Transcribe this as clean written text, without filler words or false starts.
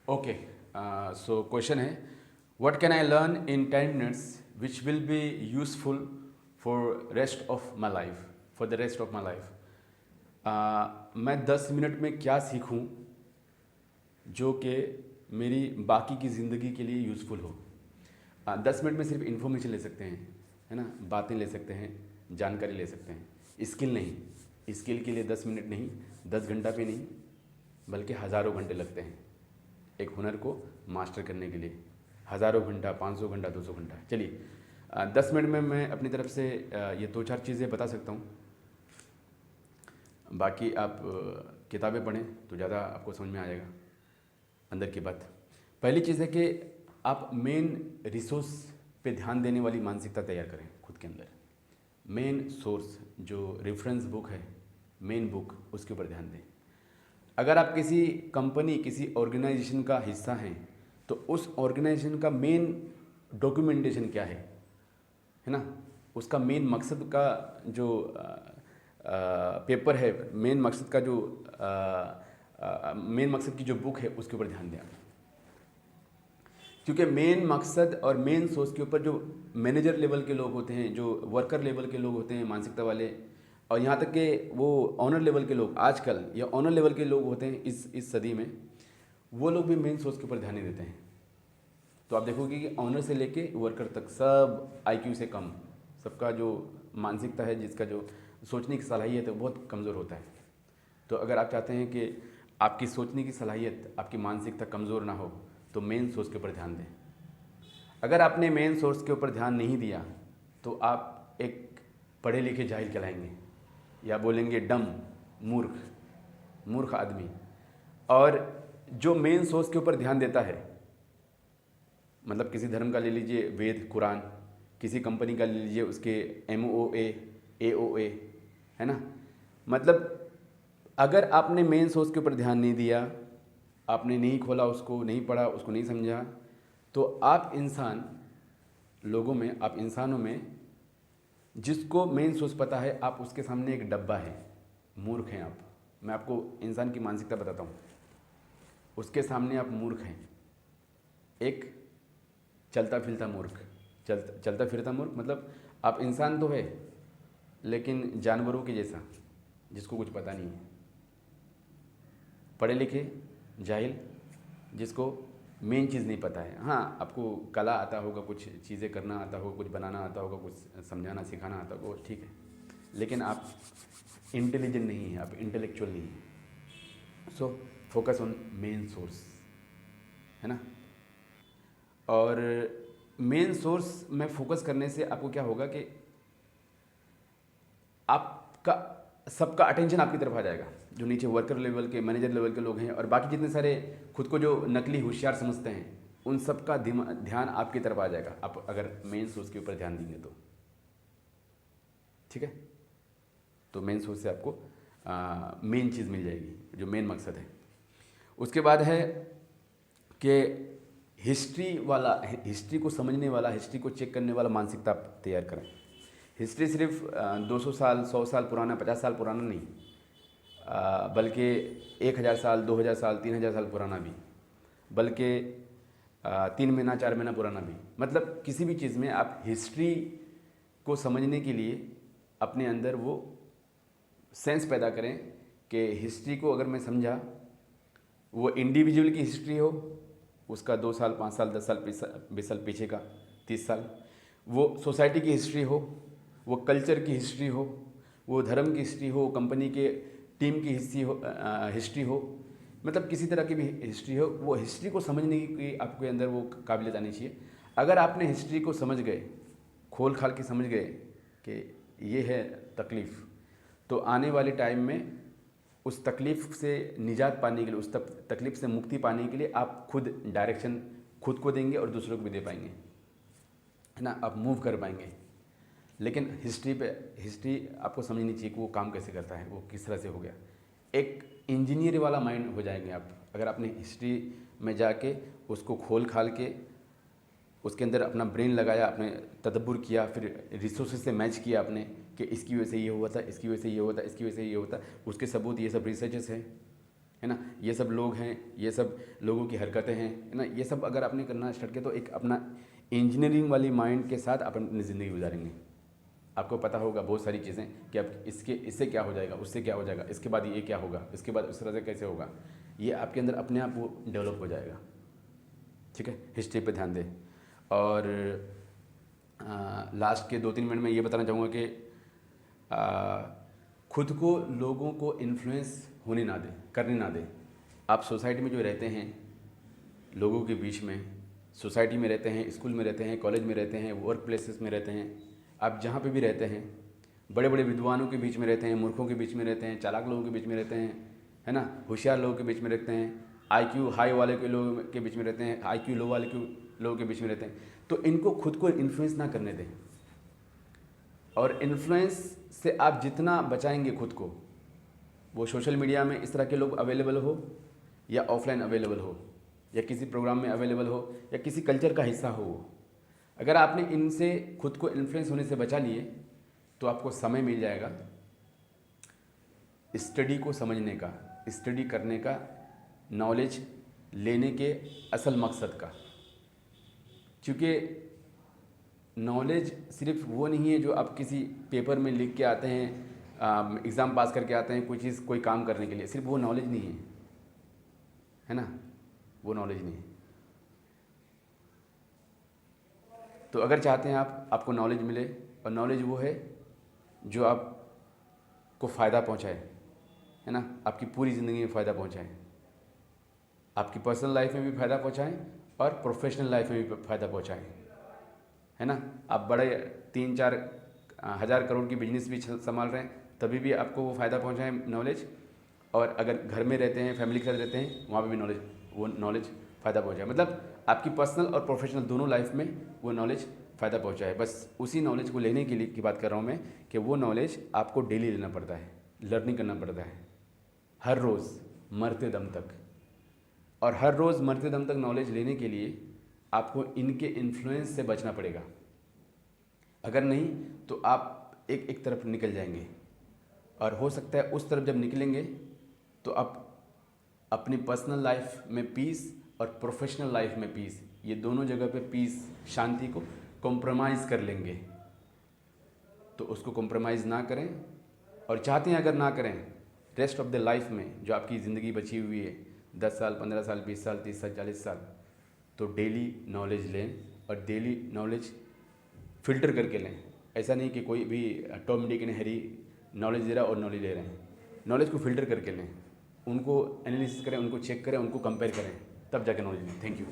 Okay, so question है, what can I learn in 10 minutes which will be useful for rest of my life, for the rest of my life. मैं 10 minute में क्या सीखूं जो कि मेरी बाकी की ज़िंदगी के लिए यूज़फुल हो। 10 मिनट में सिर्फ इन्फॉर्मेशन ले सकते हैं, है ना, बातें ले सकते हैं, जानकारी ले सकते हैं, स्किल नहीं। स्किल के लिए 10 मिनट नहीं, 10 घंटा भी नहीं, बल्कि हज़ारों घंटे लगते हैं एक हुनर को मास्टर करने के लिए। हज़ारों घंटा, 500 घंटा, 200 घंटा। चलिए, 10 मिनट में मैं अपनी तरफ से ये 2-4 चीज़ें बता सकता हूँ। बाकी आप किताबें पढ़ें तो ज़्यादा आपको समझ में आ जाएगा अंदर की बात। पहली चीज़ है कि आप मेन रिसोर्स पे ध्यान देने वाली मानसिकता तैयार करें खुद के अंदर। मेन सोर्स जो रेफरेंस बुक है, मेन बुक, उसके ऊपर ध्यान दें। अगर आप किसी कंपनी, किसी ऑर्गेनाइजेशन का हिस्सा हैं तो उस ऑर्गेनाइजेशन का मेन डॉक्यूमेंटेशन क्या है ना, उसका मेन मकसद का जो पेपर है, मेन मकसद का जो मेन मकसद की जो बुक है उसके ऊपर ध्यान दें। क्योंकि मेन मकसद और मेन सोर्स के ऊपर जो मैनेजर लेवल के लोग होते हैं, जो वर्कर लेवल के लोग होते हैं मानसिकता वाले, और यहाँ तक कि वो ऑनर लेवल के लोग आजकल, या ऑनर लेवल के लोग होते हैं इस सदी में, वो लोग भी मेन सोर्स के ऊपर ध्यान नहीं देते हैं। तो आप देखोगे कि ऑनर से लेके वर्कर तक सब आईक्यू से कम, सबका जो मानसिकता है, जिसका जो सोचने की सलाहियत है, वो बहुत कमज़ोर होता है। तो अगर आप चाहते हैं कि आपकी सोचने की सलाहियत, आपकी मानसिकता कमज़ोर ना हो, तो मेन सोर्स के ऊपर ध्यान दें। अगर आपने मेन सोर्स के ऊपर ध्यान नहीं दिया तो आप एक पढ़े लिखे जाहिल कहलाएंगे, या बोलेंगे डम, मूर्ख आदमी। और जो मेन सोर्स के ऊपर ध्यान देता है, मतलब किसी धर्म का ले लीजिए वेद, कुरान, किसी कंपनी का ले लीजिए उसके MOA, AOA, है ना, मतलब अगर आपने मेन सोर्स के ऊपर ध्यान नहीं दिया, आपने नहीं खोला उसको, नहीं पढ़ा उसको, नहीं समझा, तो आप इंसानों में जिसको मेन सोर्स पता है, आप उसके सामने एक डब्बा है, मूर्ख हैं आप। मैं आपको इंसान की मानसिकता बताता हूँ, उसके सामने आप मूर्ख हैं, एक चलता फिरता मूर्ख। चलता फिरता मूर्ख मतलब आप इंसान तो है लेकिन जानवरों के जैसा, जिसको कुछ पता नहीं है। पढ़े लिखे जाहिल, जिसको मेन चीज़ नहीं पता है। हाँ, आपको कला आता होगा, कुछ चीज़ें करना आता होगा, कुछ बनाना आता होगा, कुछ समझाना सिखाना आता होगा, वो ठीक है, लेकिन आप इंटेलिजेंट नहीं हैं, आप इंटेलेक्चुअल नहीं हैं। So focus on main source, है ना। और मेन सोर्स में फोकस करने से आपको क्या होगा कि आपका सबका अटेंशन आपकी तरफ आ जाएगा, जो नीचे वर्कर लेवल के, मैनेजर लेवल के लोग हैं, और बाकी जितने सारे खुद को जो नकली होशियार समझते हैं, उन सब का ध्यान आपकी तरफ आ जाएगा, आप अगर मेन सोर्स के ऊपर ध्यान देंगे तो। ठीक है, तो मेन सोर्स से आपको मेन चीज़ मिल जाएगी, जो मेन मकसद है। उसके बाद है कि हिस्ट्री को समझने वाला, हिस्ट्री को चेक करने वाला मानसिकता आप तैयार करें। हिस्ट्री सिर्फ 200 साल, 100 साल पुराना, 50 साल पुराना नहीं, बल्कि 1000 साल, 2000 साल, 3000 साल पुराना भी, बल्कि 3 महीना, 4 महीना पुराना भी। मतलब किसी भी चीज़ में आप हिस्ट्री को समझने के लिए अपने अंदर वो सेंस पैदा करें कि हिस्ट्री को अगर मैं समझा, वो इंडिविजुअल की हिस्ट्री हो, उसका 2 साल, 5 साल, 10 साल, 20 साल पीछे का, 30 साल, वो सोसाइटी की हिस्ट्री हो, वो कल्चर की हिस्ट्री हो, वो धर्म की हिस्ट्री हो, कंपनी के टीम की हिस्ट्री हो, मतलब किसी तरह की भी हिस्ट्री हो, वो हिस्ट्री को समझने की आपके अंदर वो काबिलियत आनी चाहिए। अगर आपने हिस्ट्री को समझ गए, खोल खाल के समझ गए कि ये है तकलीफ़, तो आने वाले टाइम में उस तकलीफ़ से निजात पाने के लिए, उस तकलीफ़ से मुक्ति पाने के लिए आप खुद डायरेक्शन खुद को देंगे और दूसरों को भी दे पाएंगे, है ना, आप मूव कर पाएंगे। लेकिन हिस्ट्री आपको समझनी चाहिए कि वो काम कैसे करता है, वो किस तरह से हो गया। एक इंजीनियर वाला माइंड हो जाएंगे आप अगर आपने हिस्ट्री में जाके उसको खोल खाल के उसके अंदर अपना ब्रेन लगाया, आपने तदब्बुर किया, फिर रिसोर्सेज से मैच किया आपने कि इसकी वजह से ये हुआ था, इसकी वजह से ये हुआ था, इसकी वजह से ये हुआ था, उसके सबूत ये सब रिसर्चेस हैं, है ना। ये सब लोग हैं, ये सब लोगों की हरकतें हैं, है ना। ये सब अगर आपने करना स्टार्ट किया तो एक अपना इंजीनियरिंग वाली माइंड के साथ आप अपनी ज़िंदगी गुजारेंगे। आपको पता होगा बहुत सारी चीज़ें कि आप इससे क्या हो जाएगा, उससे क्या हो जाएगा, इसके बाद ये क्या होगा, इसके बाद उस तरह से कैसे होगा, ये आपके अंदर अपने आप वो डेवलप हो जाएगा। ठीक है, हिस्ट्री पे ध्यान दें। और लास्ट के 2-3 मिनट में ये बताना चाहूँगा कि खुद को लोगों को इन्फ्लुएंस होने ना दें, करने ना दें। आप सोसाइटी में जो रहते हैं, लोगों के बीच में, सोसाइटी में रहते हैं, स्कूल में रहते हैं, कॉलेज में रहते हैं, वर्क प्लेसेस में रहते हैं, आप जहाँ पे भी रहते हैं, बड़े बड़े विद्वानों के बीच में रहते हैं, मूर्खों के बीच में रहते हैं, चालाक लोगों के बीच में रहते हैं, है ना, होशियार लोगों के बीच में रहते हैं, आईक्यू हाई वाले के लोगों के बीच में रहते हैं, आईक्यू लो वाले के लोगों के बीच में रहते हैं। तो इनको खुद को इन्फ्लुएंस ना करने दें। और इन्फ्लुएंस से आप जितना बचाएंगे खुद को, वो सोशल मीडिया में इस तरह के लोग अवेलेबल हो या ऑफलाइन अवेलेबल हो या किसी प्रोग्राम में अवेलेबल हो या किसी कल्चर का हिस्सा हो, अगर आपने इनसे खुद को इन्फ्लुएंस होने से बचा लिए तो आपको समय मिल जाएगा स्टडी को समझने का, स्टडी करने का, नॉलेज लेने के असल मकसद का। क्योंकि नॉलेज सिर्फ वो नहीं है जो आप किसी पेपर में लिख के आते हैं, एग्ज़ाम पास करके आते हैं कोई चीज़, कोई काम करने के लिए, सिर्फ वो नॉलेज नहीं है, है ना, वो नॉलेज नहीं है। तो अगर चाहते हैं आपको नॉलेज मिले, और नॉलेज वो है जो आपको फ़ायदा पहुंचाए, है ना, आपकी पूरी ज़िंदगी में फ़ायदा पहुंचाए, आपकी पर्सनल लाइफ में भी फ़ायदा पहुंचाएं और प्रोफेशनल लाइफ में भी फ़ायदा पहुंचाएं, है ना। आप बड़े 3-4 हज़ार करोड़ की बिजनेस भी संभाल रहे हैं, तभी भी आपको वो फ़ायदा पहुंचाए नॉलेज। और अगर घर में रहते हैं, फैमिली के साथ रहते हैं, वहाँ पे भी वो नॉलेज फ़ायदा पहुंचाए। मतलब आपकी पर्सनल और प्रोफेशनल दोनों लाइफ में वो नॉलेज फ़ायदा पहुंचाए। बस उसी नॉलेज को लेने के लिए की बात कर रहा हूँ मैं, कि वो नॉलेज आपको डेली लेना पड़ता है, लर्निंग करना पड़ता है, हर रोज़ मरते दम तक। और हर रोज़ मरते दम तक नॉलेज लेने के लिए आपको इनके इन्फ्लुएंस से बचना पड़ेगा। अगर नहीं तो आप एक तरफ निकल जाएंगे, और हो सकता है उस तरफ जब निकलेंगे तो आप अपनी पर्सनल लाइफ में पीस और प्रोफेशनल लाइफ में पीस, ये दोनों जगह पे पीस, शांति को कॉम्प्रोमाइज़ कर लेंगे। तो उसको कॉम्प्रोमाइज़ ना करें, और चाहते हैं अगर ना करें, रेस्ट ऑफ द लाइफ में जो आपकी ज़िंदगी बची हुई है, 10 साल, 15 साल, 20 साल, 30 साल, 40 साल, तो डेली नॉलेज लें और डेली नॉलेज फ़िल्टर करके लें। ऐसा नहीं कि कोई भी Tom Dick and Harry knowledge दे रहा और नॉलेज ले रहे हैं। नॉलेज को फ़िल्टर करके लें, उनको एनालिसिस करें, उनको चेक करें, उनको कंपेयर करें, तब जाके नॉलेज लें। Thank you.